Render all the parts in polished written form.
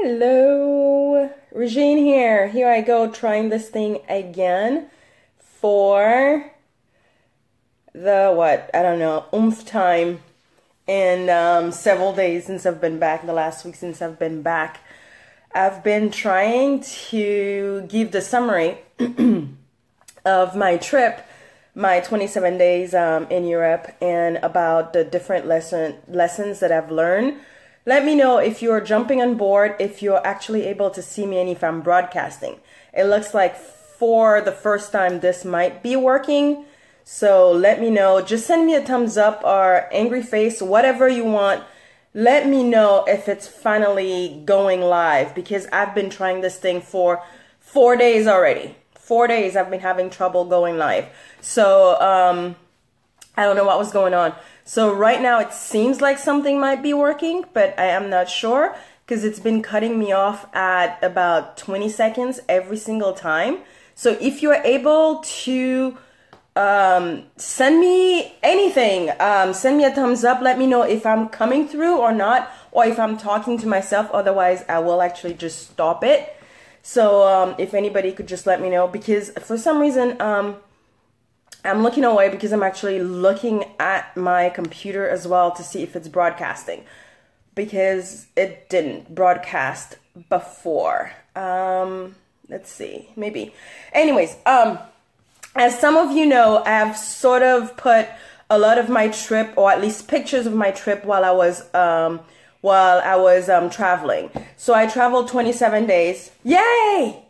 Hello, Regine here. Here I go trying this thing again for the what? I don't know, time in several days since I've been back, the last week since I've been back. I've been trying to give the summary of my trip, my 27 days in Europe, and about the different lessons that I've learned. Let me know if you're jumping on board, if you're actually able to see me, and if I'm broadcasting. It looks like for the first time this might be working. So let me know. Just send me a thumbs up or angry face, whatever you want. Let me know if it's finally going live, because I've been trying this thing for 4 days already. 4 days I've been having trouble going live. So I don't know what was going on. So right now it seems like something might be working, but I am not sure because it's been cutting me off at about 20 seconds every single time. So if you're able to send me anything, send me a thumbs up, let me know if I'm coming through or not, or if I'm talking to myself. Otherwise I will actually just stop it. So if anybody could just let me know, because for some reason I'm looking away because I'm actually looking at my computer as well to see if it's broadcasting, because it didn't broadcast before. Let's see, maybe. Anyways, as some of you know, I've sort of put a lot of my trip, or at least pictures of my trip while I was traveling. So I traveled 27 days. Yay!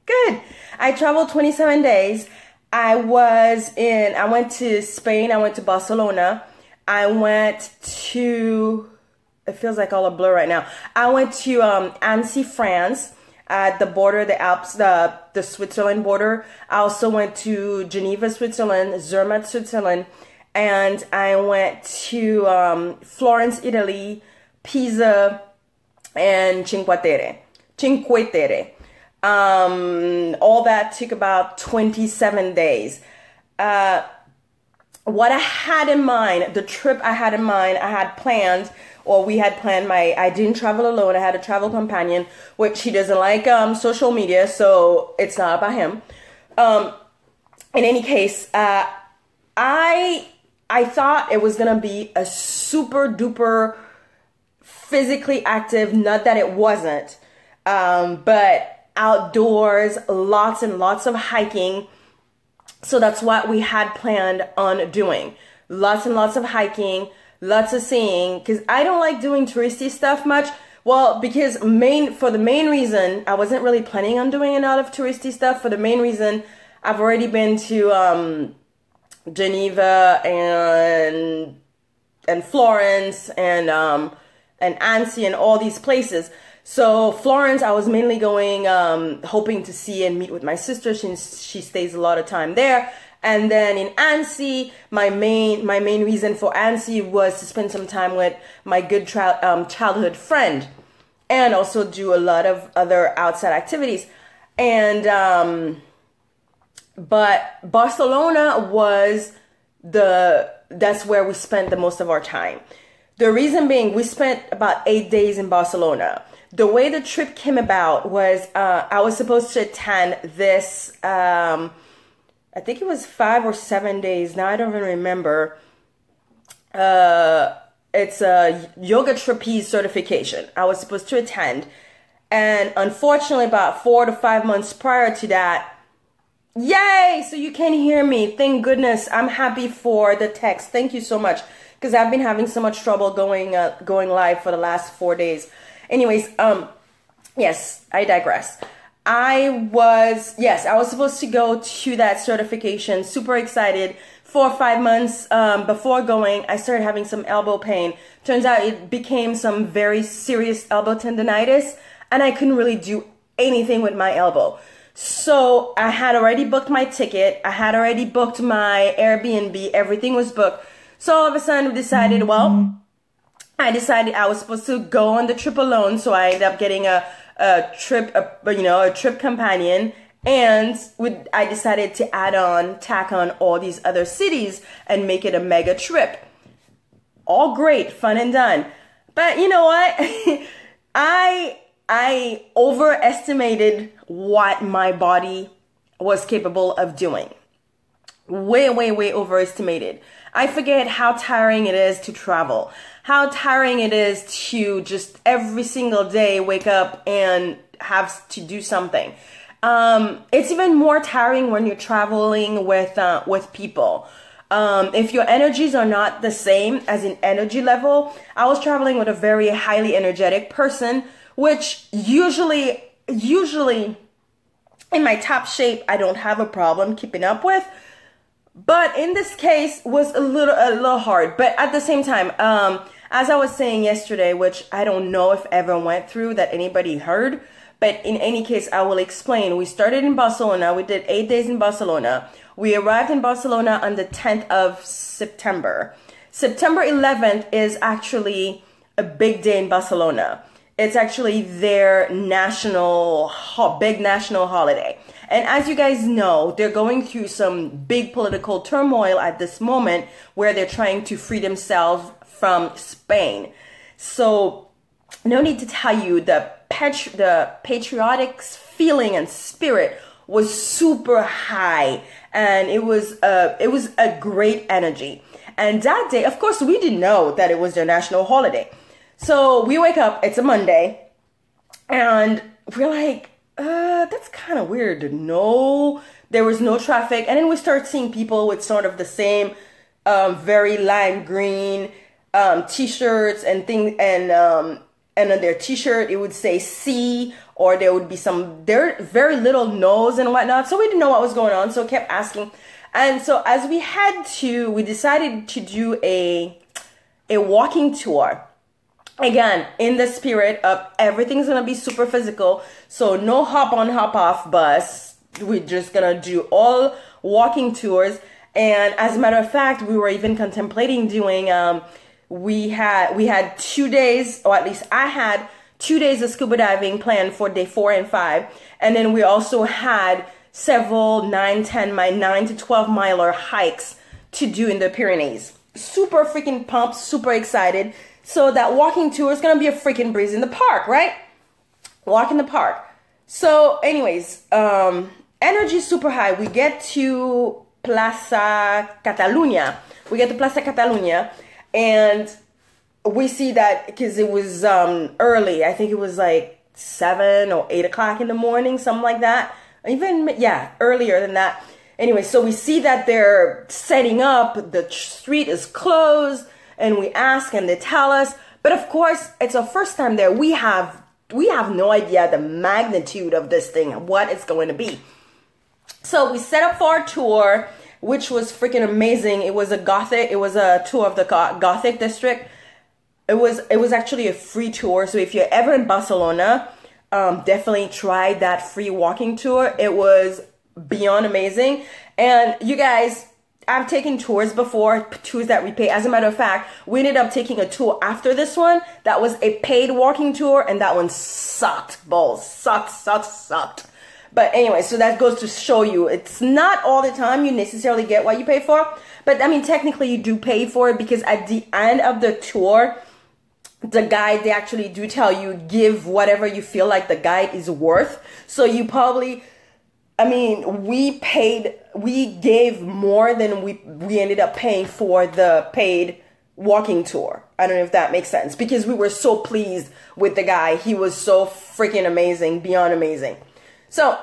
Good. I traveled 27 days. I went to Spain. I went to Barcelona. I went to, it feels like all a blur right now. I went to Annecy, France, at the border, the Alps, the Switzerland border. I also went to Geneva, Switzerland, Zermatt, Switzerland, and I went to Florence, Italy, Pisa, and Cinque Terre. All that took about 27 days. What I had in mind, the trip I had in mind, I had planned, or we had planned I didn't travel alone. I had a travel companion, which he doesn't like social media, so it's not about him. In any case, I thought it was gonna be a super duper physically active, not that it wasn't, but outdoors, lots and lots of hiking. So that's what we had planned on doing. Lots and lots of hiking, lots of seeing, because I don't like doing touristy stuff much. Well, because for the main reason, I wasn't really planning on doing a lot of touristy stuff. For the main reason, I've already been to Geneva and Florence and Annecy and all these places. So Florence, I was mainly going, hoping to see and meet with my sister since she stays a lot of time there. And then in Annecy, my main reason for Annecy was to spend some time with my good childhood friend, and also do a lot of other outside activities. And but Barcelona was that's where we spent the most of our time. The reason being, we spent about 8 days in Barcelona. The way the trip came about was I was supposed to attend this, I think it was 5 or 7 days. Now I don't even remember. It's a yoga trapeze certification I was supposed to attend. And unfortunately, about 4 to 5 months prior to that, yay! So you can hear me. Thank goodness. I'm happy for the text. Thank you so much, because I've been having so much trouble going live for the last 4 days. Anyways, yes, I digress. I was supposed to go to that certification. Super excited. 4 or 5 months before going, I started having some elbow pain. Turns out it became some very serious elbow tendonitis, and I couldn't really do anything with my elbow. So I had already booked my ticket. I had already booked my Airbnb. Everything was booked. So all of a sudden we decided, I decided I was supposed to go on the trip alone. So I ended up getting a trip companion, and I decided to tack on all these other cities and make it a mega trip. All great, fun and done. But you know what? I overestimated what my body was capable of doing. Way, way, way overestimated. I forget how tiring it is to travel, how tiring it is to just every single day wake up and have to do something. It's even more tiring when you're traveling with people. If your energies are not the same as in energy level, I was traveling with a very highly energetic person, which usually in my top shape, I don't have a problem keeping up with. But in this case was a little hard. But at the same time, as I was saying yesterday, which I don't know if ever went through that anybody heard, but in any case, I will explain. We started in Barcelona. We did 8 days in Barcelona. We arrived in Barcelona on the 10th of September. September 11th is actually a big day in Barcelona. It's actually their big national holiday. And as you guys know, they're going through some big political turmoil at this moment where they're trying to free themselves from Spain. So no need to tell you the patriotic feeling and spirit was super high, and it was a great energy. And that day, of course, we didn't know that it was their national holiday. So we wake up, it's a Monday, and we're like, that's kind of weird. No, there was no traffic. And then we start seeing people with sort of the same very lime green t-shirts and things, and on their t-shirt it would say C, or there would be there very little nose and whatnot. So we didn't know what was going on, so kept asking. And so as we decided to do a walking tour. Again, in the spirit of everything's going to be super physical. So no hop on, hop off bus. We're just going to do all walking tours. And as a matter of fact, we were even contemplating doing, we had 2 days, or at least I had 2 days of scuba diving planned for day 4 and 5. And then we also had several 9 to 12 miler hikes to do in the Pyrenees. Super freaking pumped, super excited. So that walking tour is going to be a freaking breeze in the park, right? Walk in the park. So anyways, energy super high. We get to Plaza Catalunya. And we see that because it was early. I think it was like 7 or 8 o'clock in the morning, something like that. Even, yeah, earlier than that. Anyway, so we see that they're setting up. The street is closed. And we ask and they tell us, but of course it's our first time there. We have no idea the magnitude of this thing, what it's going to be. So we set up for our tour, which was freaking amazing. It was a tour of the Gothic district. It was actually a free tour. So if you're ever in Barcelona, definitely try that free walking tour. It was beyond amazing. And you guys, I've taken tours before, tours that we pay. As a matter of fact, we ended up taking a tour after this one. That was a paid walking tour, and that one sucked balls. Sucked. But anyway, so that goes to show you, it's not all the time you necessarily get what you pay for. But I mean, technically you do pay for it, because at the end of the tour, the guide, they actually do tell you, give whatever you feel like the guide is worth. So you probably... I mean, we gave more than we ended up paying for the paid walking tour. I don't know if that makes sense, because we were so pleased with the guy. He was so freaking amazing, beyond amazing. So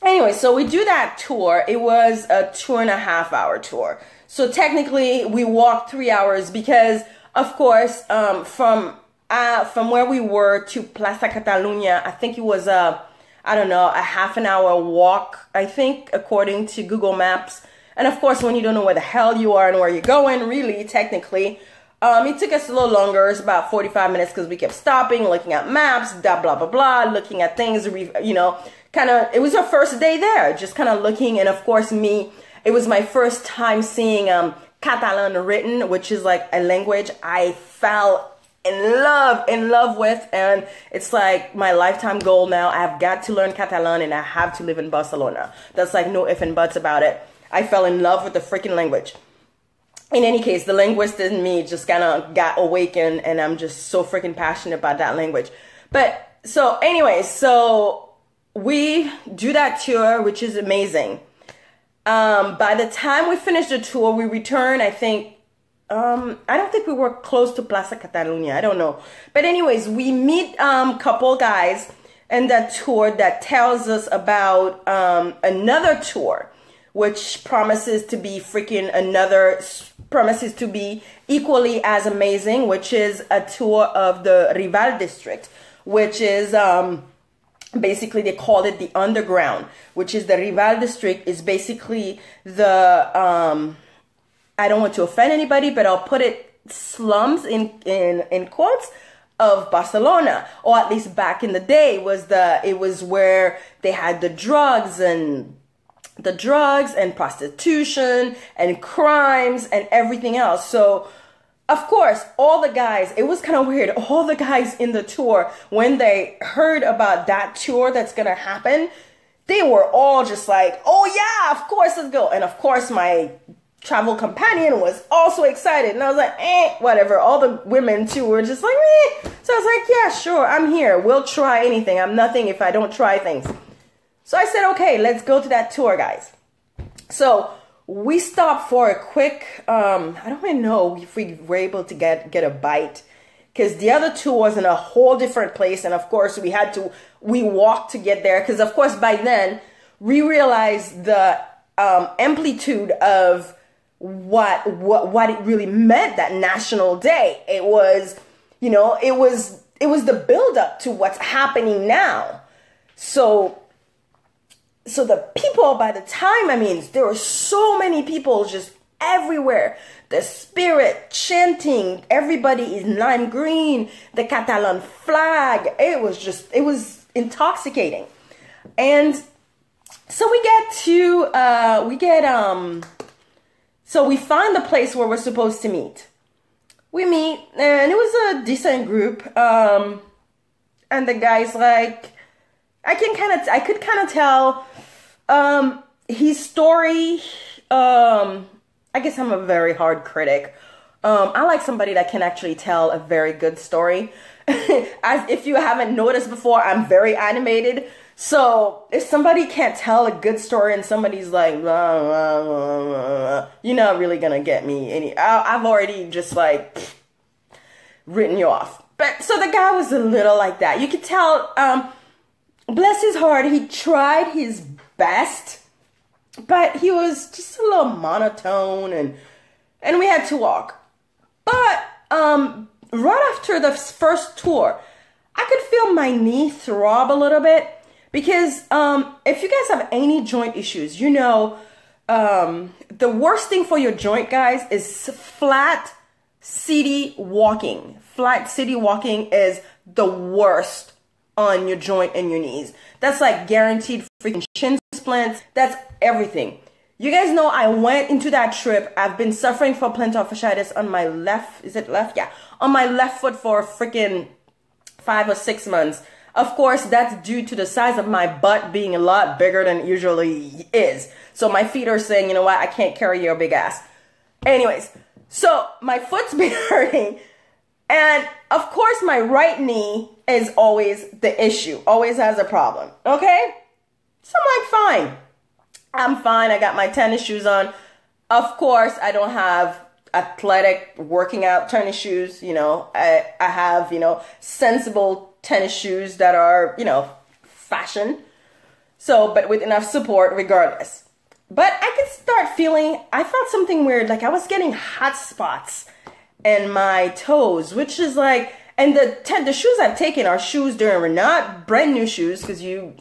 anyway, so we do that tour. It was a 2.5 hour tour. So technically we walked 3 hours because, of course, from where we were to Plaza Catalunya, I think it was a half an hour walk, I think, according to Google Maps. And of course, when you don't know where the hell you are and where you're going, really, technically, it took us a little longer. It's about 45 minutes because we kept stopping, looking at maps, blah, blah, blah, looking at things, it was our first day there, just kind of looking. And of course, it was my first time seeing Catalan written, which is like a language I fell in love with, and it's like my lifetime goal now. I've got to learn Catalan, and I have to live in Barcelona. That's like no ifs and buts about it. I fell in love with the freaking language. In any case, the linguist in me just kind of got awakened, and I'm just so freaking passionate about that language. But so anyways, so we do that tour, which is amazing. By the time we finished the tour, we returned, I think, I don't think we were close to Plaza Catalunya. I don't know. But anyways, we meet couple guys in that tour that tells us about another tour, which promises to be promises to be equally as amazing, which is a tour of the Rival district, which is basically they call it the underground, which is the Rival district is basically the I don't want to offend anybody, but I'll put it slums in quotes of Barcelona, or at least back in the day it was where they had the drugs and prostitution and crimes and everything else. So of course, all the guys, it was kind of weird. All the guys in the tour, when they heard about that tour that's going to happen, they were all just like, oh yeah, of course, let's go. And of course, my travel companion was also excited. And I was like, whatever. All the women too were just like, So I was like, yeah, sure, I'm here. We'll try anything. I'm nothing if I don't try things. So I said, okay, let's go to that tour, guys. So we stopped for a quick, I don't even know if we were able to get a bite, because the other tour was in a whole different place. And of course we walked to get there. Because of course by then we realized the amplitude of what it really meant, that National Day. It was, it was the build up to what's happening now. So the people, by the time, there were so many people just everywhere. The spirit chanting, everybody is lime green, the Catalan flag. It was intoxicating. And so so we find the place where we're supposed to meet. We meet, and it was a decent group. And the guy's like, I could kind of tell his story. I guess I'm a very hard critic. I like somebody that can actually tell a very good story. If you haven't noticed before, I'm very animated. So if somebody can't tell a good story and somebody's like, blah, blah, blah, blah, you're not really gonna get me I've already just like written you off. But so the guy was a little like that. You could tell, bless his heart, he tried his best, but he was just a little monotone, and we had to walk. But right after the first tour, I could feel my knee throb a little bit, because if you guys have any joint issues, the worst thing for your joint, guys, is flat city walking. Flat city walking is the worst on your joint and your knees. That's like guaranteed freaking shin splints. That's everything. You guys know I went into that trip. I've been suffering from plantar fasciitis on my left. Is it left? Yeah. On my left foot for freaking 5 or 6 months. Of course, that's due to the size of my butt being a lot bigger than it usually is. So my feet are saying, you know what? I can't carry your big ass. Anyways, so my foot's been hurting. And of course, my right knee is always the issue, always has a problem. Okay? So I'm like, fine. I'm fine. I got my tennis shoes on. Of course, I don't have athletic working out tennis shoes. I have, sensible tennis shoes that are, fashion. So, but with enough support regardless. But I felt something weird. Like I was getting hot spots in my toes, which is like, and the shoes I've taken are shoes were not brand new shoes, because you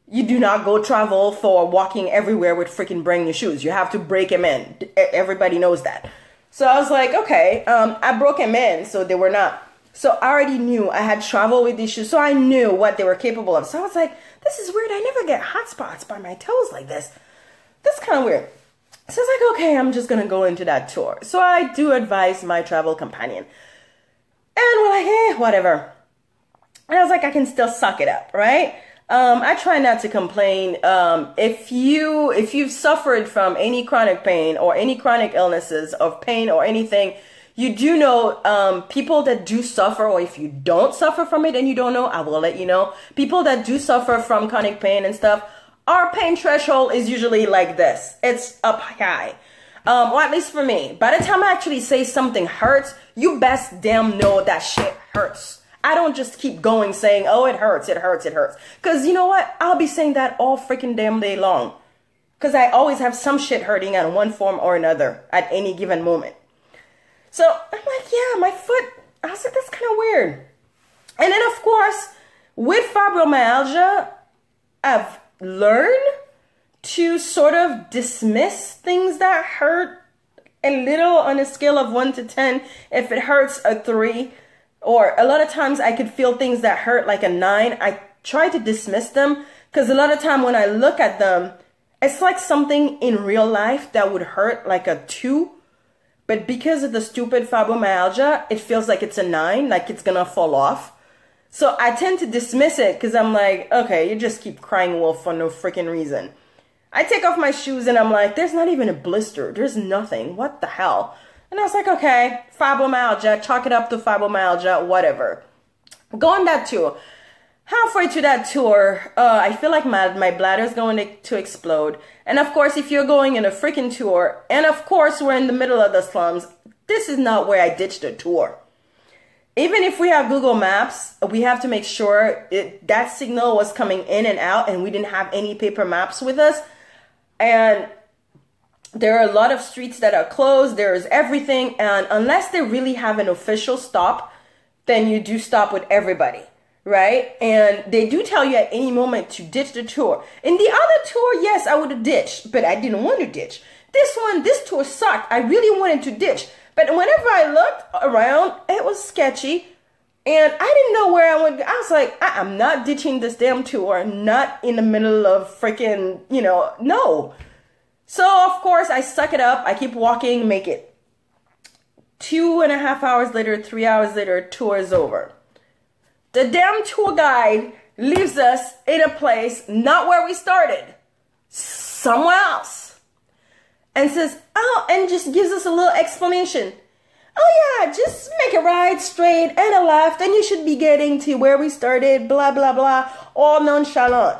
do not go travel for walking everywhere with freaking brand new shoes. You have to break them in. Everybody knows that. So I was like, okay, I broke them in, so they were not. So I already knew I had traveled with these shoes, so I knew what they were capable of. So I was like, this is weird. I never get hot spots by my toes like this. That's kind of weird. So I was like, okay, I'm just going to go into that tour. So I do advise my travel companion. And we're like, whatever. And I was like, I can still suck it up, right? I try not to complain. If you've suffered from any chronic pain or any chronic illnesses of pain or anything, You do know people that do suffer, or if you don't suffer from it and you don't know, I will let you know. People that do suffer from chronic pain and stuff, our pain threshold is usually like this. It's up high. Or at least for me. By the time I actually say something hurts, you best damn know that shit hurts. I don't just keep going saying, oh, it hurts, it hurts, it hurts. Because you know what? I'll be saying that all freaking damn day long. Because I always have some shit hurting in one form or another at any given moment. So I'm like, yeah, my foot, I was like, that's kind of weird. And then of course, with fibromyalgia, I've learned to sort of dismiss things that hurt a little on a scale of 1 to 10. If it hurts, a 3. Or a lot of times I could feel things that hurt like a 9. I try to dismiss them because a lot of time when I look at them, it's like something in real life that would hurt like a 2. But because of the stupid fibromyalgia, it feels like it's a 9, like it's gonna fall off. So I tend to dismiss it because I'm like, okay, you just keep crying wolf for no freaking reason. I take off my shoes and I'm like, there's not even a blister. There's nothing. What the hell? And I was like, okay, fibromyalgia, chalk it up to fibromyalgia, whatever. Go on that tour. Halfway to that tour, I feel like my bladder's going to explode. And of course, if you're going in a freaking tour, and of course we're in the middle of the slums, this is not where I ditched the tour. Even if we have Google Maps, we have to make sure that signal was coming in and out and we didn't have any paper maps with us. And there are a lot of streets that are closed. There's everything. And unless they really have an official stop, then you do stop with everybody, right? And they do tell you at any moment to ditch the tour. In the other tour, yes, I would have ditched, but I didn't want to ditch. This tour sucked. I really wanted to ditch. But whenever I looked around, it was sketchy. And I didn't know where I would go. I was like, I'm not ditching this damn tour. Not in the middle of freaking, no. So, of course, I suck it up. I keep walking, make it 2.5 hours later, 3 hours later, tour is over. The damn tour guide leaves us in a place not where we started, somewhere else. And says, oh, and just gives us a little explanation. Oh yeah, just make a right, straight, and a left, and you should be getting to where we started, blah, blah, blah, all nonchalant.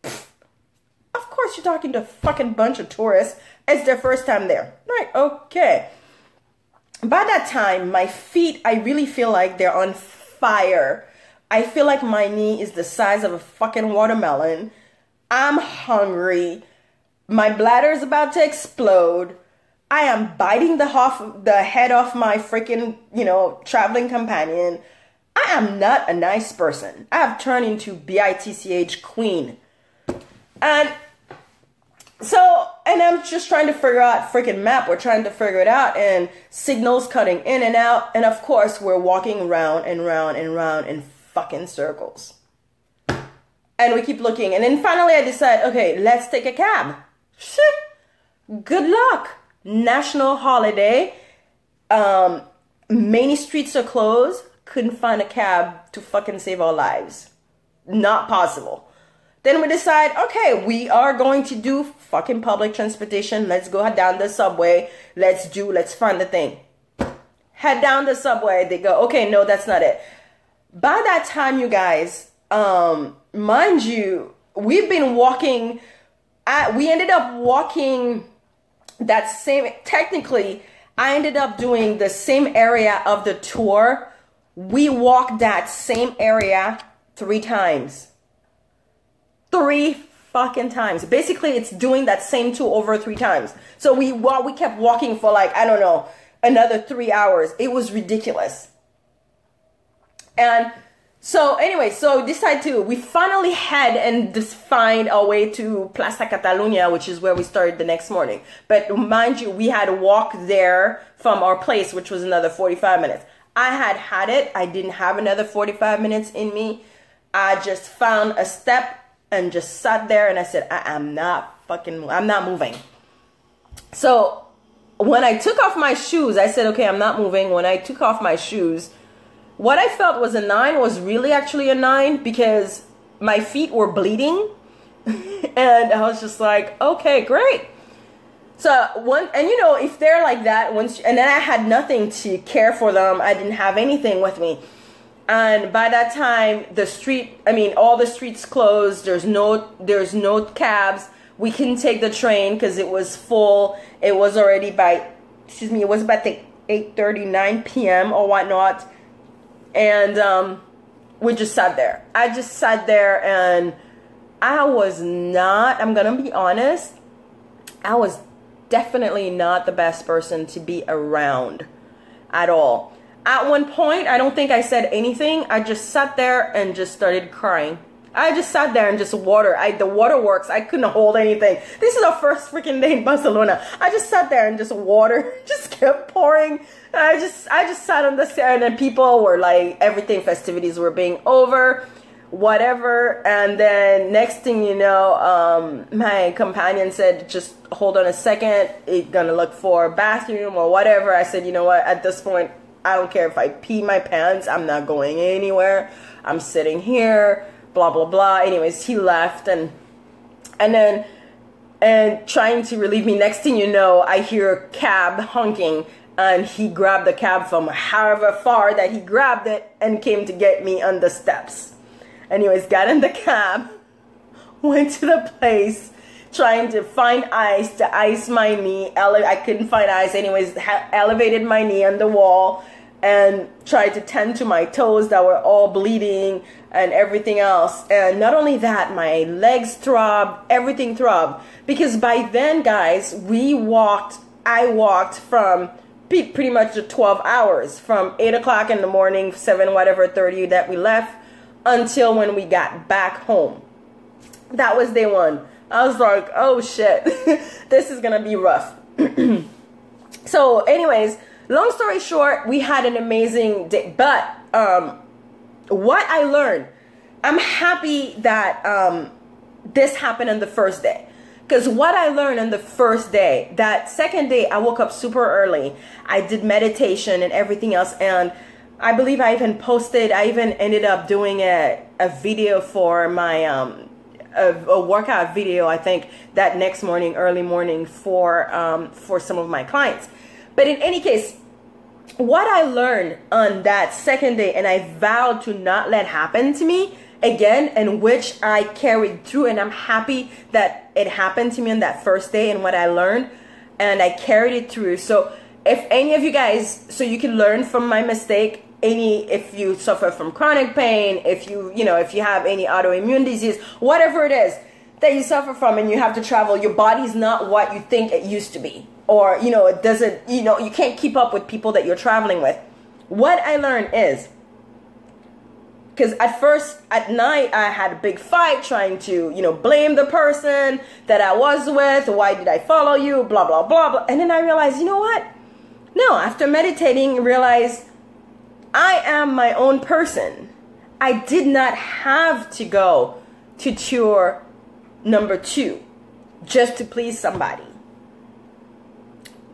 Of course you're talking to a fucking bunch of tourists. It's their first time there. Right, okay. By that time, my feet, I really feel like they're on fire. I feel like my knee is the size of a fucking watermelon. I'm hungry. My bladder is about to explode. I am biting the head off my freaking, traveling companion. I am not a nice person. I have turned into bitch queen. And I'm just trying to figure out freaking map. We're trying to figure it out, and signals cutting in and out. And of course, we're walking round and round and round in fucking circles. And we keep looking. And then finally I decide, okay, let's take a cab. Shit. Good luck. National holiday. Many streets are closed. Couldn't find a cab to fucking save our lives. Not possible. Then we decide, okay, we are going to do fucking public transportation. Let's go down the subway. Let's find the thing. Head down the subway. They go, okay, no, that's not it. By that time, you guys, mind you, we've been walking. We ended up walking that same, technically, I ended up doing the same area of the tour. We walked that same area 3 times. 3 fucking times. Basically, it's doing that same tour over 3 times. So we kept walking for like, I don't know, another 3 hours. It was ridiculous. And so anyway, so we finally had and just find our way to Plaza Catalunya, which is where we started the next morning. But mind you, we had to walk there from our place, which was another 45 minutes. I had it. I didn't have another 45 minutes in me. I just found a step and just sat there and I said, I'm not moving. So when I took off my shoes, I said, okay, I'm not moving. When I took off my shoes, what I felt was a 9 was really actually a 9 because my feet were bleeding. And I was just like, okay, great. So and if they're like that, and then I had nothing to care for them. I didn't have anything with me. And by that time, all the streets closed. There's no cabs. We couldn't take the train because it was full. It was already it was about 8:39 p.m. or whatnot. And we just sat there. I just sat there, and I was not, I'm going to be honest, I was definitely not the best person to be around at all. At one point, I don't think I said anything. I just sat there and just started crying. I just sat there and just the waterworks, I couldn't hold anything. This is our first freaking day in Barcelona. I just sat there and just water just kept pouring. And I just sat on the stair, and then people were like, festivities were being over, whatever. And then next thing you know, my companion said, just hold on a second. It's gonna look for a bathroom or whatever. I said, you know what, at this point, I don't care if I pee my pants. I'm not going anywhere. I'm sitting here, blah, blah, blah. Anyways, he left, and trying to relieve me. Next thing you know, I hear a cab honking, and he grabbed the cab from however far that he grabbed it and came to get me on the steps. Anyways, got in the cab, went to the place, trying to find ice to ice my knee. I couldn't find ice. Anyways, elevated my knee on the wall and tried to tend to my toes that were all bleeding and everything else. And not only that, my legs throbbed, everything throbbed. Because by then, guys, I walked from pretty much the 12 hours, from 8 o'clock in the morning, 7, whatever, 30 that we left, until when we got back home. That was day one. I was like, oh shit, this is gonna be rough. So anyways, long story short, we had an amazing day. But what I learned, I'm happy that this happened on the first day. Because what I learned on the first day, that second day, I woke up super early. I did meditation and everything else. And I believe I even ended up doing a video for my, a workout video, I think, that next morning, early morning for some of my clients. But in any case, what I learned on that second day, and I vowed to not let happen to me again, and which I carried through, and I'm happy that it happened to me on that first day and what I learned, and I carried it through. So if any of you guys, so you can learn from my mistake, if you suffer from chronic pain, if you have any autoimmune disease, whatever it is that you suffer from and you have to travel, your body's not what you think it used to be. Or, it doesn't, you can't keep up with people that you're traveling with. What I learned is, because at night, I had a big fight trying to, blame the person that I was with. Why did I follow you? Blah, blah, blah, blah. And then I realized, you know what? No, after meditating, I realized I am my own person. I did not have to go to tour number 2 just to please somebody.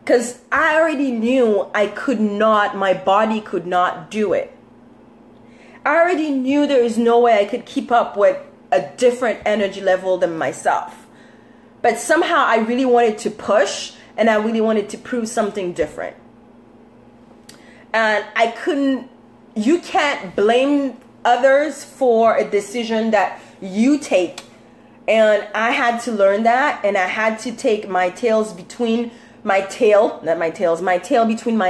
Because I already knew my body could not do it. I already knew there is no way I could keep up with a different energy level than myself. But somehow I really wanted to push, and I really wanted to prove something different. And you can't blame others for a decision that you take. And I had to learn that, and I had to take my tail between my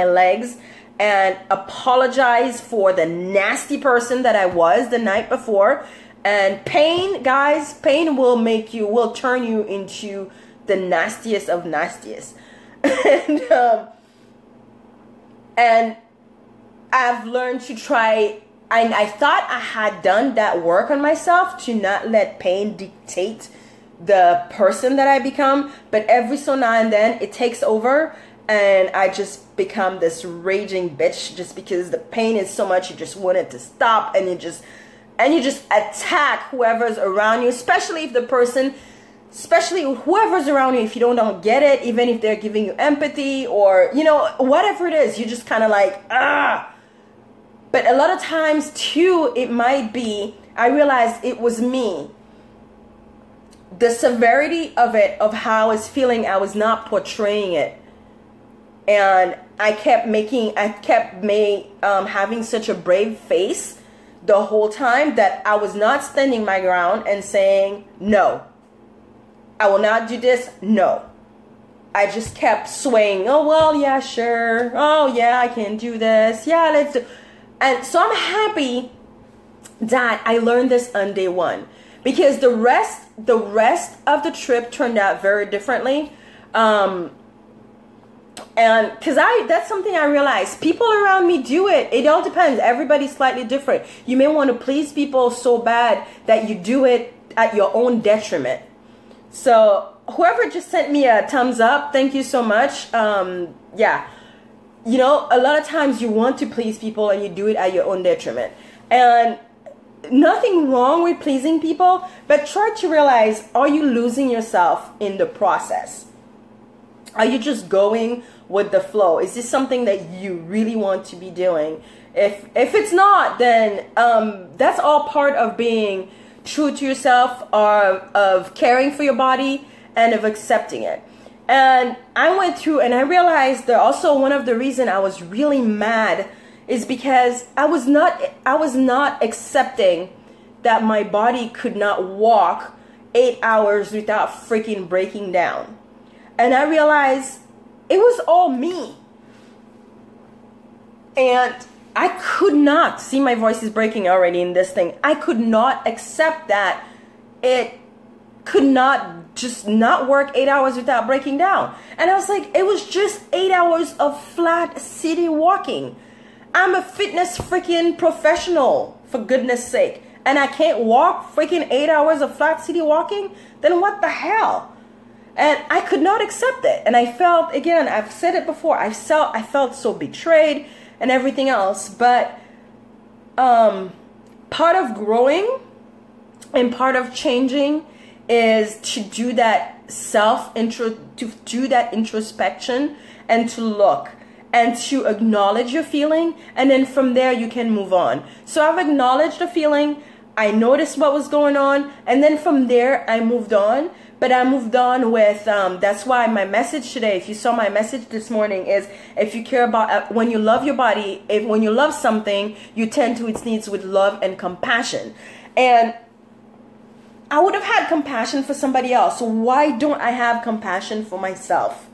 legs and apologize for the nasty person that I was the night before. And pain, guys, pain will turn you into the nastiest of nastiest. And I've learned to try, I thought I had done that work on myself to not let pain dictate the person that I become, but every so now and then it takes over, and I just become this raging bitch just because the pain is so much. You just want it to stop, and you just attack whoever's around you, especially whoever's around you. If you don't get it, even if they're giving you empathy or whatever it is, you just kind of like But a lot of times too, it might be, I realized it was me. the severity of it, of how I was feeling, I was not portraying it. And I kept having such a brave face the whole time that I was not standing my ground and saying, no, I will not do this. No. I just kept swaying. Oh, well, yeah, sure. Oh, yeah, I can do this. Yeah, let's do. And so I'm happy that I learned this on day one, because the rest of the trip turned out very differently. And because that's something I realized. People around me do it. It all depends. Everybody's slightly different. You may want to please people so bad that you do it at your own detriment. So whoever just sent me a thumbs up, thank you so much. Yeah. You know, a lot of times you want to please people and you do it at your own detriment. And nothing wrong with pleasing people, but try to realize, are you losing yourself in the process? Are you just going with the flow? Is this something that you really want to be doing? If it's not, then that's all part of being true to yourself, or of caring for your body and of accepting it. And I went through and I realized that also one of the reasons I was really mad is because I was not accepting that my body could not walk 8 hours without freaking breaking down. And I realized it was all me. And I could not, see, my voice is breaking already in this thing. I could not accept that it could not just not work 8 hours without breaking down. And I was like, it was just 8 hours of flat city walking. I'm a fitness freaking professional, for goodness sake. And I can't walk freaking 8 hours of flat city walking? Then what the hell? And I could not accept it. And I felt, again, I've said it before, I felt so betrayed and everything else. But part of growing and part of changing is to do that introspection and to look and to acknowledge your feeling, and then from there you can move on. So I've acknowledged the feeling, I noticed what was going on, and then from there I moved on. But I moved on with, that's why my message today, if you saw my message this morning, is if you care about, when you love your body, when you love something, you tend to its needs with love and compassion. And I would have had compassion for somebody else. So why don't I have compassion for myself?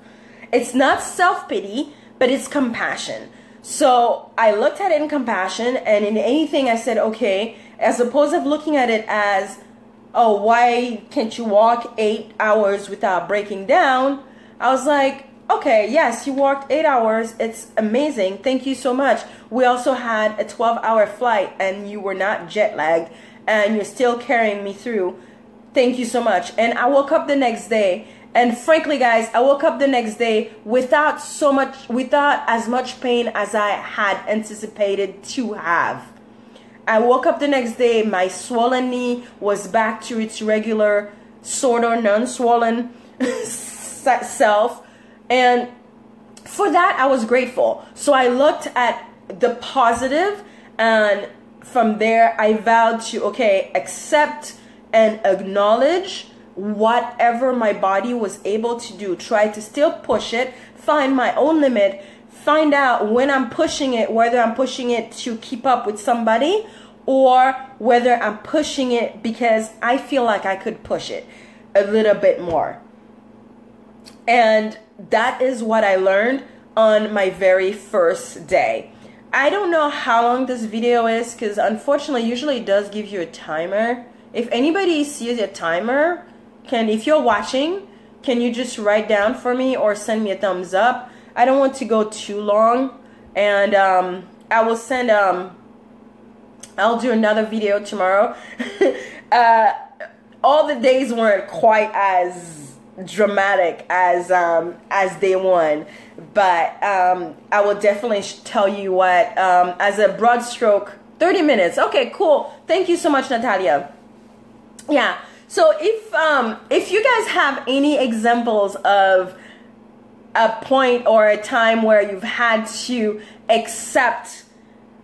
It's not self-pity, but it's compassion. So I looked at it in compassion, and in anything I said, okay, as opposed to looking at it as, oh, why can't you walk 8 hours without breaking down? I was like, okay, yes, you walked 8 hours. It's amazing. Thank you so much. We also had a 12-hour flight, and you were not jet lagged, and you're still carrying me through. Thank you so much. And I woke up the next day, and frankly, guys, I woke up the next day without as much pain as I had anticipated to have. I woke up the next day, my swollen knee was back to its regular, sort of non-swollen self. And for that, I was grateful. So I looked at the positive, and from there, I vowed to, okay, accept and acknowledge whatever my body was able to do. Try to still push it, find my own limit, find out when I'm pushing it, whether I'm pushing it to keep up with somebody or whether I'm pushing it because I feel like I could push it a little bit more. And that is what I learned on my very first day. I don't know how long this video is because unfortunately usually it does give you a timer. If anybody sees a timer, if you're watching, can you just write down for me or send me a thumbs up? I don't want to go too long, and I will send I'll do another video tomorrow. All the days weren't quite as dramatic as day one, but I will definitely tell you what, as a broad stroke, 30 minutes. Okay, cool. Thank you so much, Natalia. Yeah. So if you guys have any examples of a point or a time where you've had to accept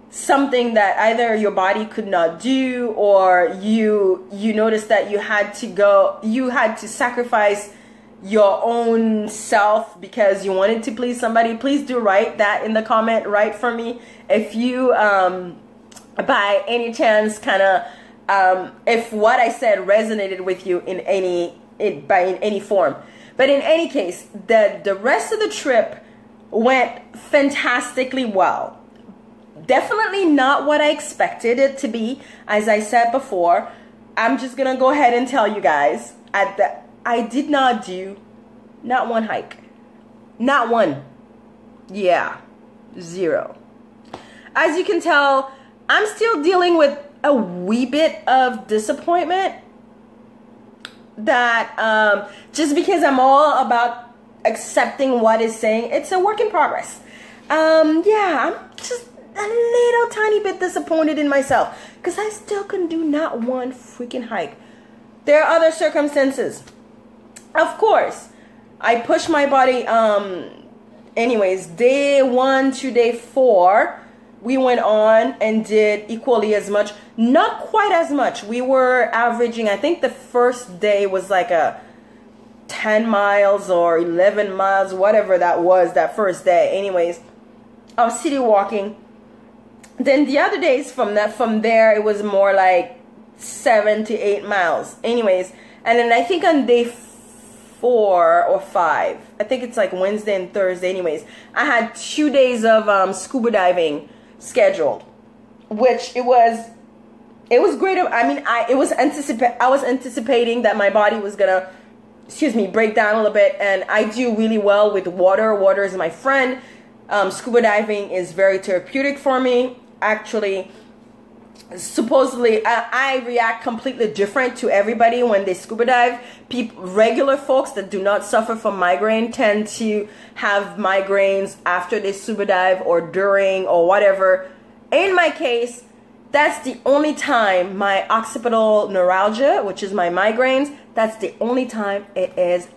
something that either your body could not do, or you noticed that you had to sacrifice your own self because you wanted to please somebody, please do write that in the comment right for me. If you by any chance kind of if what I said resonated with you in any form. But in any case, the rest of the trip went fantastically well. Definitely not what I expected it to be. As I said before, I'm just gonna go ahead and tell you guys I did not do not one hike. Not one. Yeah, 0. As you can tell, I'm still dealing with a wee bit of disappointment that just because I'm all about accepting what is saying, it's a work in progress. Yeah, I'm just a little tiny bit disappointed in myself because I still couldn't do not one freaking hike. There are other circumstances. Of course, I pushed my body. Anyways, day 1 to day 4, we went on and did equally as much. Not quite as much. We were averaging, I think the first day was like a 10 miles or 11 miles, whatever that was, that first day. Anyways, of city walking. Then the other days from there, it was more like 7 to 8 miles. Anyways, and then I think on day 4 or 5, I think it's like Wednesday and Thursday. Anyways, I had 2 days of scuba diving scheduled, which it was great. I mean, I was anticipating that my body was gonna, break down a little bit, and I do really well with water. Water is my friend. Scuba diving is very therapeutic for me. Actually, supposedly, I react completely different to everybody when they scuba dive. Regular folks that do not suffer from migraine tend to have migraines after they scuba dive or during or whatever. In my case, that's the only time my occipital neuralgia, which is my migraines, that's the only time it is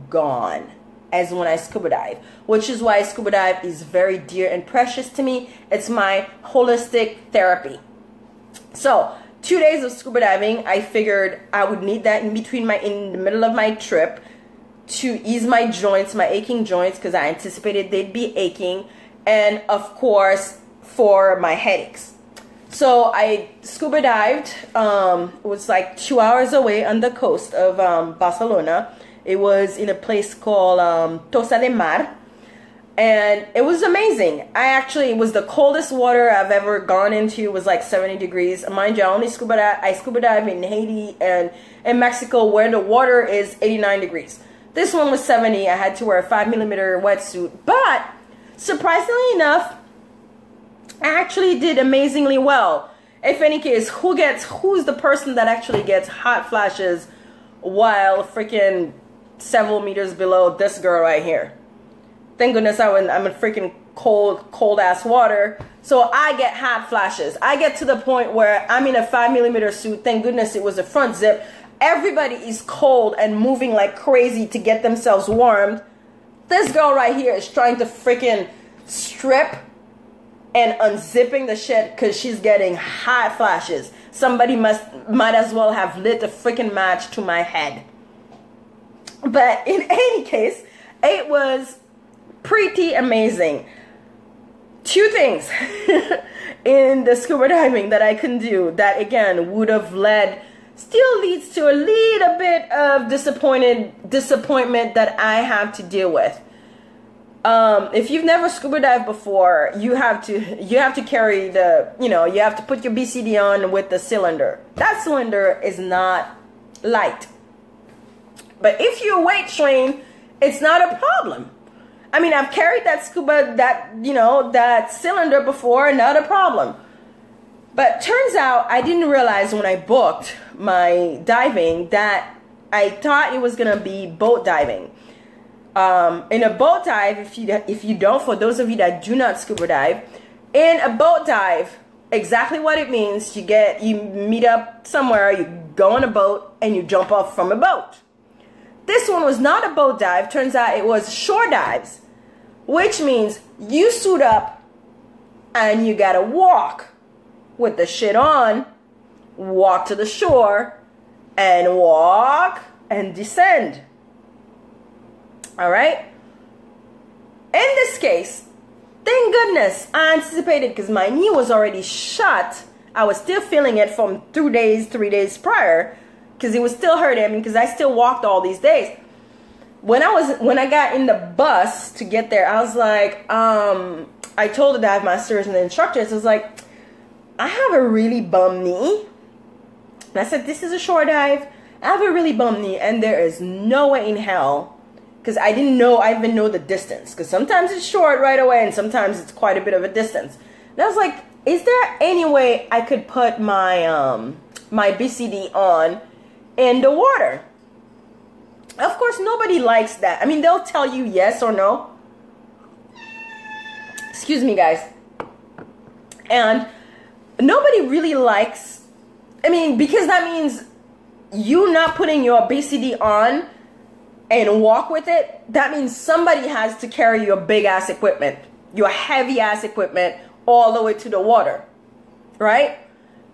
gone, as when I scuba dive, which is why scuba dive is very dear and precious to me. It's my holistic therapy. So 2 days of scuba diving, I figured I would need that in the middle of my trip to ease my joints, my aching joints, because I anticipated they'd be aching, and of course for my headaches. So I scuba dived. It was like 2 hours away on the coast of Barcelona. It was in a place called Tossa de Mar, and it was amazing. It was the coldest water I've ever gone into. It was like 70 degrees. Mind you, I scuba dive in Haiti and in Mexico, where the water is 89 degrees. This one was 70. I had to wear a 5mm wetsuit, but surprisingly enough, I actually did amazingly well. If any case, who's the person that actually gets hot flashes while freaking several meters below this girl right here? Thank goodness I'm in freaking cold ass water, so I get hot flashes. I get to the point where I'm in a 5mm suit. Thank goodness it was a front zip. Everybody is cold and moving like crazy to get themselves warmed. This girl right here is trying to freaking strip and unzipping the shit because she's getting hot flashes. Somebody might as well have lit a freaking match to my head. But in any case, it was pretty amazing. 2 things in the scuba diving that I can do that again still leads to a little bit of disappointment that I have to deal with. If you've never scuba dived before, you have to carry you have to put your BCD on with the cylinder. That cylinder is not light. But if you're weight trained, it's not a problem. I mean, I've carried that that cylinder before, not a problem. But turns out I didn't realize when I booked my diving that I thought it was gonna be boat diving. In a boat dive, if you don't, for those of you that do not scuba dive, in a boat dive, exactly what it means, you meet up somewhere, you go on a boat, and you jump off from a boat. This one was not a boat dive. Turns out it was shore dives, which means you suit up and you gotta walk with the shit on, walk to the shore, and walk and descend. All right? In this case, thank goodness I anticipated, because my knee was already shut. I was still feeling it from 3 days prior, because it was still hurting, because I still walked all these days. When I got in the bus to get there, I was like, I told the dive masters and the instructors, I was like, I have a really bum knee. And I said, this is a shore dive. I have a really bum knee, and there is no way in hell, because I even know the distance, because sometimes it's short right away and sometimes it's quite a bit of a distance. And I was like, is there any way I could put my my BCD on in the water? Of course, nobody likes that. I mean, they'll tell you yes or no. Excuse me, guys. And nobody really likes, I mean, because that means you not putting your BCD on and walk with it. That means somebody has to carry your big ass equipment, your heavy ass equipment, all the way to the water, right?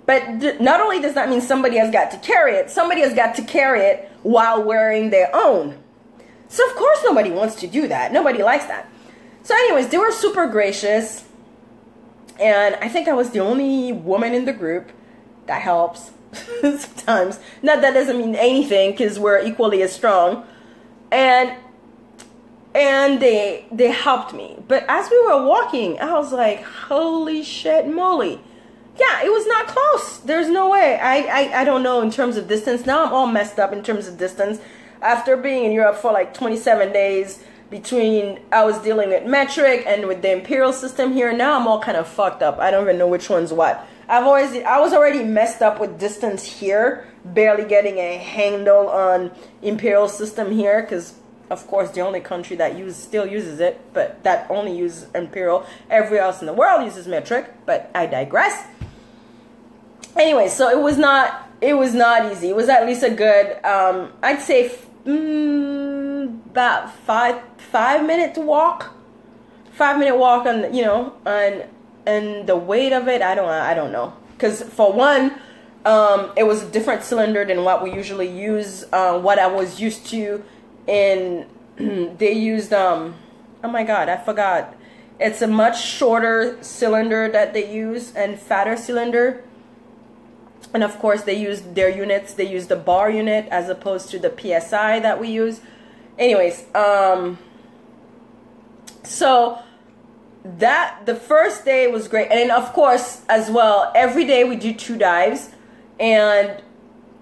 But not only does that mean somebody has got to carry it, somebody has got to carry it while wearing their own. So of course nobody wants to do that. Nobody likes that. So anyways, they were super gracious. And I think I was the only woman in the group. That helps sometimes. Not that doesn't mean anything, because we're equally as strong. And they helped me. But as we were walking, I was like, holy shit moly. Yeah, it was not close. There's no way. I don't know in terms of distance. Now I'm all messed up in terms of distance. After being in Europe for like 27 days, between I was dealing with metric and with the imperial system here, now I'm all kind of fucked up. I don't even know which one's what. I was already messed up with distance here, barely getting a handle on imperial system here, because of course the only country that still uses it, but that only uses imperial. Everywhere else in the world uses metric, but I digress. Anyway, so it was not easy. It was at least a good, I'd say about 5-minute walk. 5-minute walk on, you know, and the weight of it, I don't know. Because for one, it was a different cylinder than what we usually use. What I was used to they used, oh my God, I forgot. It's a much shorter cylinder that they use and fatter cylinder. And of course they use their units. They use the bar unit as opposed to the PSI that we use. Anyways, so the first day was great. And then of course as well, every day we do 2 dives, and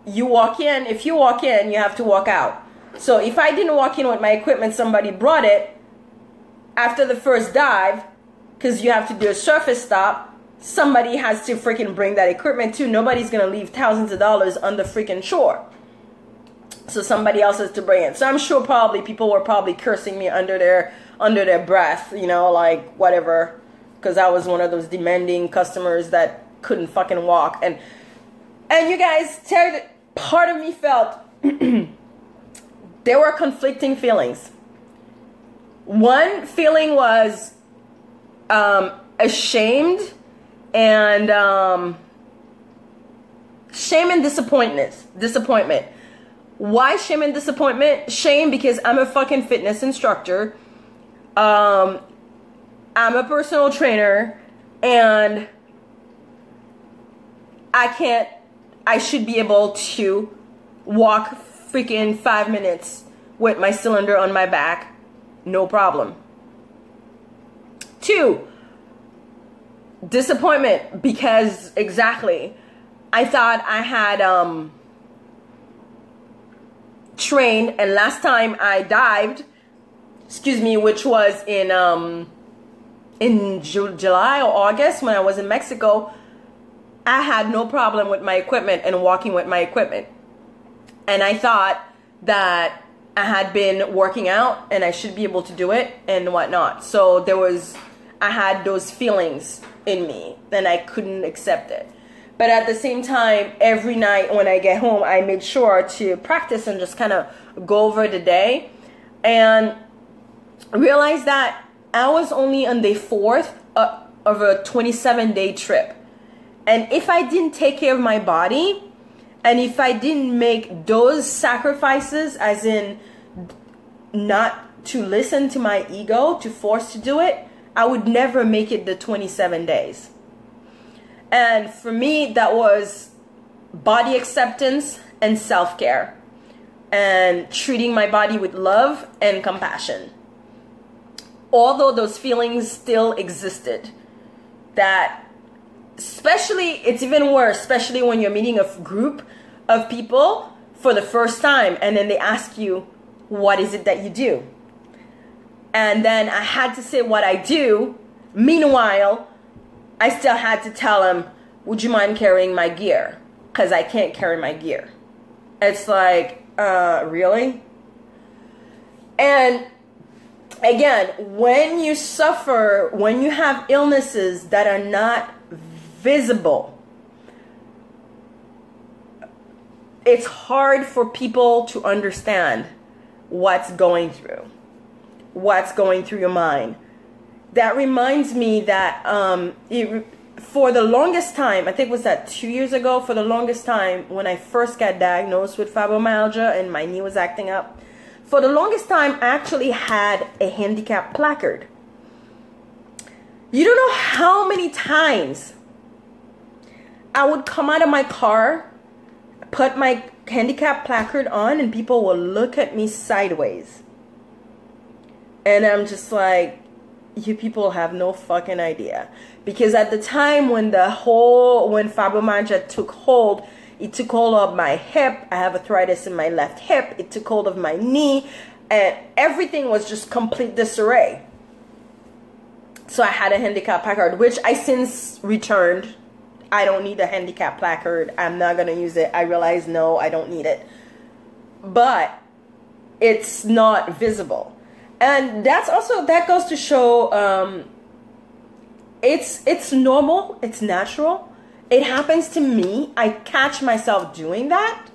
you walk in. If you walk in, you have to walk out. So if I didn't walk in with my equipment, somebody brought it after the first dive, because you have to do a surface stop, somebody has to freaking bring that equipment too. Nobody's going to leave thousands of dollars on the freaking shore. So somebody else has to bring it. So I'm sure probably people were probably cursing me under their breath, you know, like whatever, because I was one of those demanding customers that couldn't fucking walk. And you guys, part of me felt there were conflicting feelings. One feeling was ashamed and shame and disappointment. Why shame and disappointment? Shame because I'm a fucking fitness instructor. I'm a personal trainer, and I should be able to walk freaking 5 minutes with my cylinder on my back, no problem. 2, disappointment, because exactly, I thought I had trained, and last time I dived, which was in July or August when I was in Mexico, I had no problem with my equipment and walking with my equipment. And I thought that I had been working out and I should be able to do it and whatnot. So I had those feelings in me and I couldn't accept it. But at the same time, every night when I get home, I made sure to practice and just kind of go over the day. And realized that I was only on day 4th of a 27-day trip. And if I didn't take care of my body, and if I didn't make those sacrifices, as in not to listen to my ego, to force to do it, I would never make it the 27 days. And for me, that was body acceptance and self-care, and treating my body with love and compassion. Although those feelings still existed, that especially, it's even worse, especially when you're meeting a group of people for the first time, and then they ask you, what is it that you do? And then I had to say what I do. Meanwhile, I still had to tell them, would you mind carrying my gear? Because I can't carry my gear. It's like, really? And again, when you suffer, when you have illnesses that are not visible, it's hard for people to understand what's going through your mind. That reminds me that for the longest time, I think it was that 2 years ago, for the longest time when I first got diagnosed with fibromyalgia and my knee was acting up, for the longest time I actually had a handicap placard. You don't know how many times I would come out of my car, put my handicap placard on, and people will look at me sideways. And I'm just like, you people have no fucking idea. Because at the time when fibromyalgia took hold, it took hold of my hip. I have arthritis in my left hip. It took hold of my knee, and everything was just complete disarray. So I had a handicap placard, which I since returned. I don't need a handicap placard. I'm not going to use it. I realize, no, I don't need it. But it's not visible. And that goes to show it's normal, it's natural. It happens to me. I catch myself doing that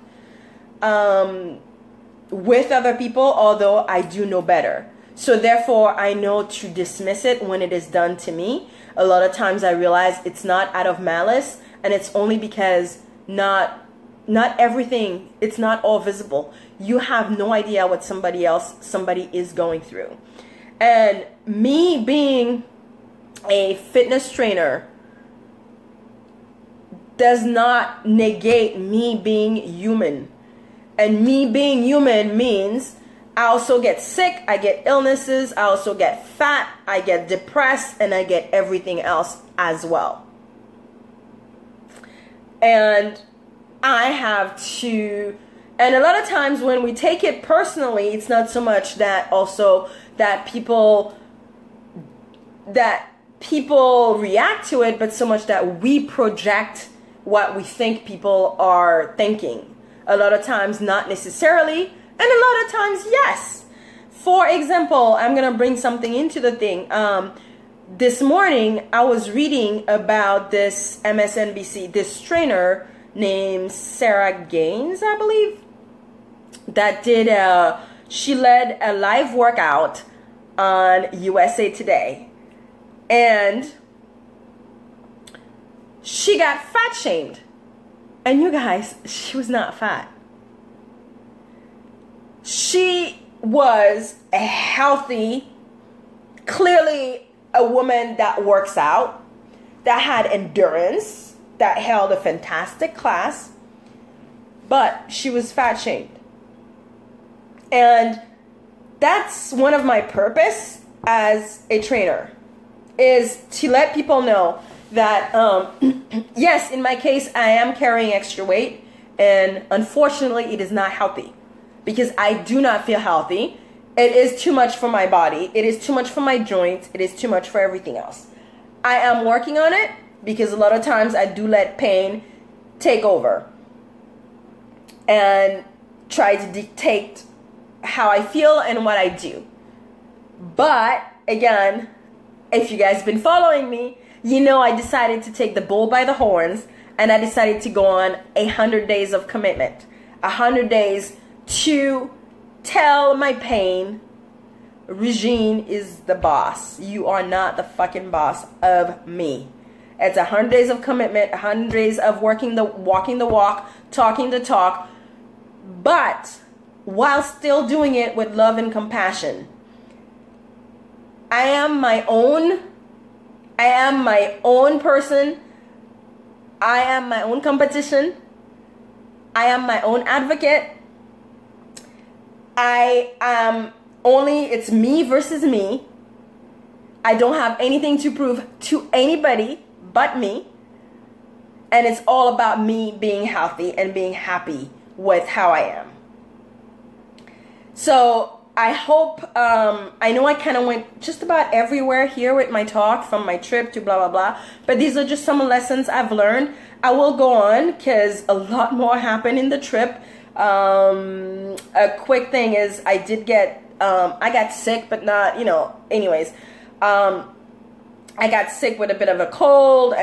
with other people, although I do know better. So therefore, I know to dismiss it when it is done to me. A lot of times I realize it's not out of malice, and it's only because not everything, it's not all visible. You have no idea what somebody is going through. And me being a fitness trainer does not negate me being human. And me being human means I also get sick, I get illnesses, I also get fat, I get depressed, and I get everything else as well. And I have to, and a lot of times when we take it personally, it's not so much that also that people react to it, but so much that we project what we think people are thinking. A lot of times not necessarily, and a lot of times yes. For example, I'm going to bring something into the thing. This morning I was reading about this MSNBC, this trainer named Sarah Gaines, I believe, that she led a live workout on USA Today, and she got fat shamed. And you guys, she was not fat. She was a healthy, clearly a woman that works out, that had endurance, that held a fantastic class, but she was fat shamed. And that's one of my purpose as a trainer, is to let people know that yes, in my case I am carrying extra weight, and unfortunately it is not healthy, because I do not feel healthy. It is too much for my body, it is too much for my joints, it is too much for everything else. I am working on it, because a lot of times I do let pain take over and try to dictate how I feel and what I do. But again, if you guys have been following me, you know I decided to take the bull by the horns, and I decided to go on 100 days of commitment. 100 days to tell my pain Regine is the boss. You are not the fucking boss of me. It's 100 days of commitment, 100 days of walking the walk, talking the talk, but while still doing it with love and compassion. I am my own person. I am my own competition. I am my own advocate. It's me versus me. I don't have anything to prove to anybody but me. And it's all about me being healthy and being happy with how I am. So I hope, I know I kind of went just about everywhere here with my talk, from my trip to blah, blah, blah. But these are just some lessons I've learned. I will go on because a lot more happened in the trip. A quick thing is I did get, I got sick, but not, anyways. I got sick with a bit of a cold,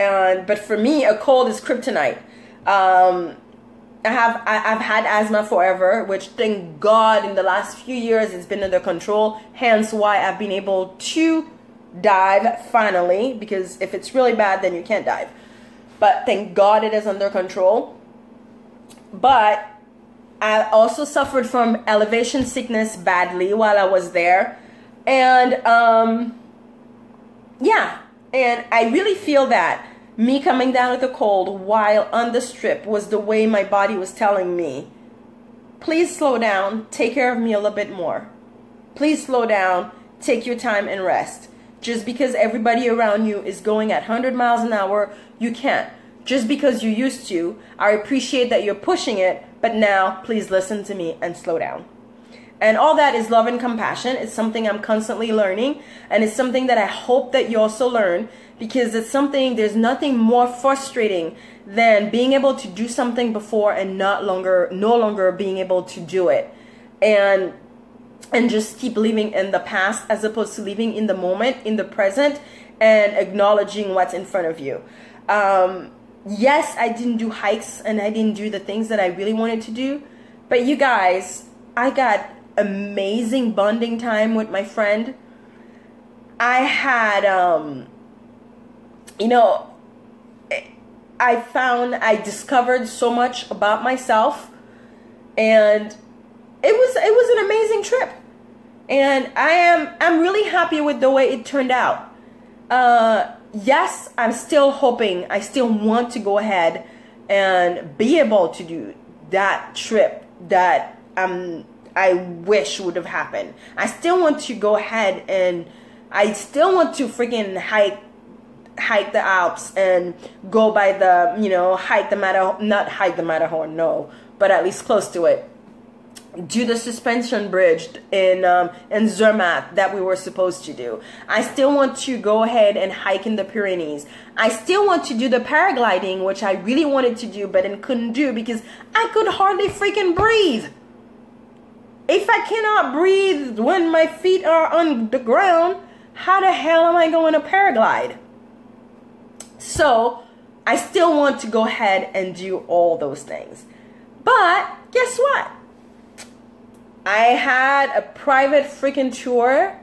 but for me, a cold is kryptonite. I've had asthma forever, which thank God in the last few years it's been under control. Hence why I've been able to dive finally, because if it's really bad, then you can't dive. But thank God it is under control. But I also suffered from elevation sickness badly while I was there. And yeah, and I really feel that me coming down with a cold while on the strip was the way my body was telling me, please slow down, take care of me a little bit more. Please slow down, take your time and rest. Just because everybody around you is going at 100 miles an hour, you can't. Just because you used to, I appreciate that you're pushing it, but now please listen to me and slow down. And all that is love and compassion. It's something I'm constantly learning, and it's something that I hope that you also learn, because it's something, there's nothing more frustrating than being able to do something before and no longer being able to do it. And just keep living in the past as opposed to living in the moment, in the present, and acknowledging what's in front of you. Yes, I didn't do hikes and I didn't do the things that I really wanted to do, but you guys, I got amazing bonding time with my friend. I had, I discovered so much about myself, and it was an amazing trip. And I'm really happy with the way it turned out. Yes, I'm still hoping, I still want to go ahead and be able to do that trip that I wish would have happened. I still want to go ahead and I still want to freaking hike the Alps and go by the, hike the Matterhorn, not hike the Matterhorn, no, but at least close to it. Do the suspension bridge in Zermatt that we were supposed to do. I still want to go ahead and hike in the Pyrenees. I still want to do the paragliding, which I really wanted to do, but then couldn't do because I could hardly freaking breathe. If I cannot breathe when my feet are on the ground, how the hell am I going to paraglide? So I still want to go ahead and do all those things. But guess what? I had a private freaking tour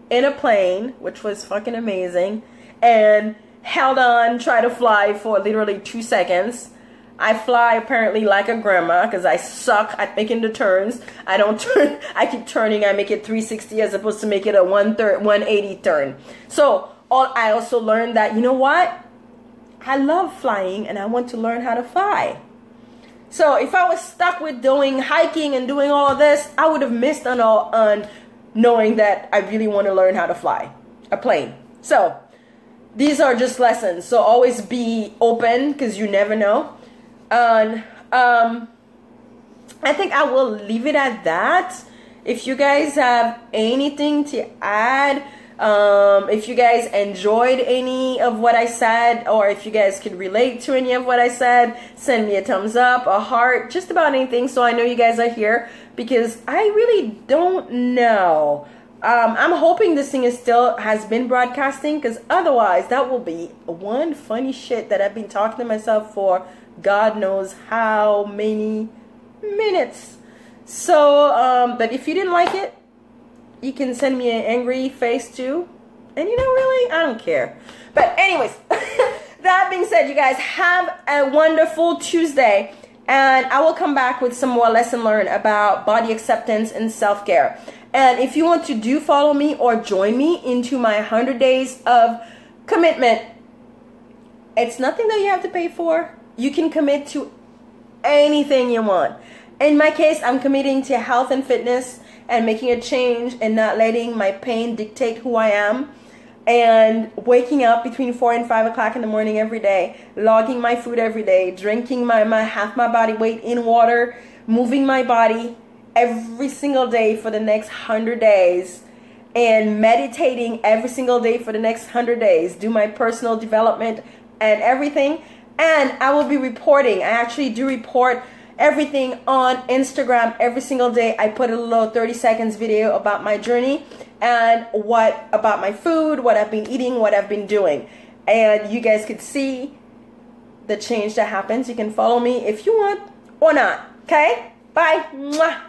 in a plane, which was fucking amazing, and held on, tried to fly for literally 2 seconds. I fly apparently like a grandma because I suck at making the turns. I don't turn, I keep turning, I make it 360 as opposed to make it a 180 turn. So I also learned that, you know what? I love flying and I want to learn how to fly. So if I was stuck with doing hiking and doing all of this, I would have missed on knowing that I really want to learn how to fly a plane. So these are just lessons. So always be open because you never know. And I think I will leave it at that. If you guys have anything to add, if you guys enjoyed any of what I said, or if you guys could relate to any of what I said, send me a thumbs up, a heart, just about anything, so I know you guys are here, because I really don't know. I'm hoping this thing has been broadcasting, because otherwise that will be one funny shit that I've been talking to myself for God knows how many minutes. So, but if you didn't like it, You can send me an angry face too. And you know, really, I don't care. But anyways, that being said, you guys have a wonderful Tuesday. And I will come back with some more lesson learned about body acceptance and self-care. And if you want to follow me or join me into my 100 days of commitment, it's nothing that you have to pay for. You can commit to anything you want. In my case, I'm committing to health and fitness and making a change and not letting my pain dictate who I am. And waking up between 4 and 5 o'clock in the morning every day, logging my food every day, drinking my half my body weight in water, moving my body every single day for the next 100 days, and meditating every single day for the next 100 days, do my personal development and everything. And I will be reporting. I actually do report everything on Instagram every single day. I put a little 30 seconds video about my journey and about my food, what I've been eating, what I've been doing. And you guys could see the change that happens. You can follow me if you want or not. Okay? Bye. Mwah.